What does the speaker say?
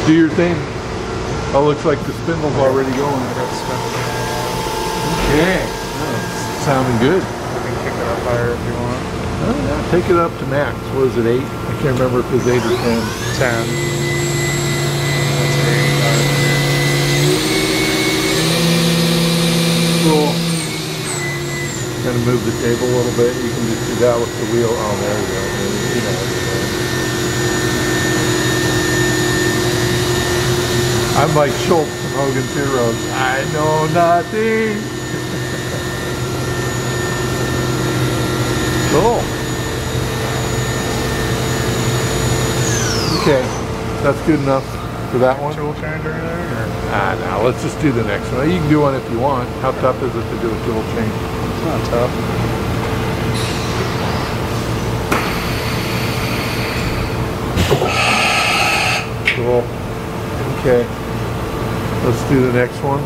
Do your thing. Oh, looks like the spindle's already going. Okay. Oh, sounding good. You can kick it up higher if you want. Oh, yeah. Take it up to max. What is it, 8? I can't remember if it's 8 or 10. 10. That's 8. Cool. Kind of move the table a little bit. You can just do that with the wheel. Oh, there you go. You know what you're doing. I'm like Schultz from Hogan's Heroes. I know nothing. Cool. Okay, that's good enough for that one. Tool change or anything? No, let's just do the next one. You can do one if you want. How tough is it to do a tool change? It's not tough. Cool. Okay. Let's do the next one.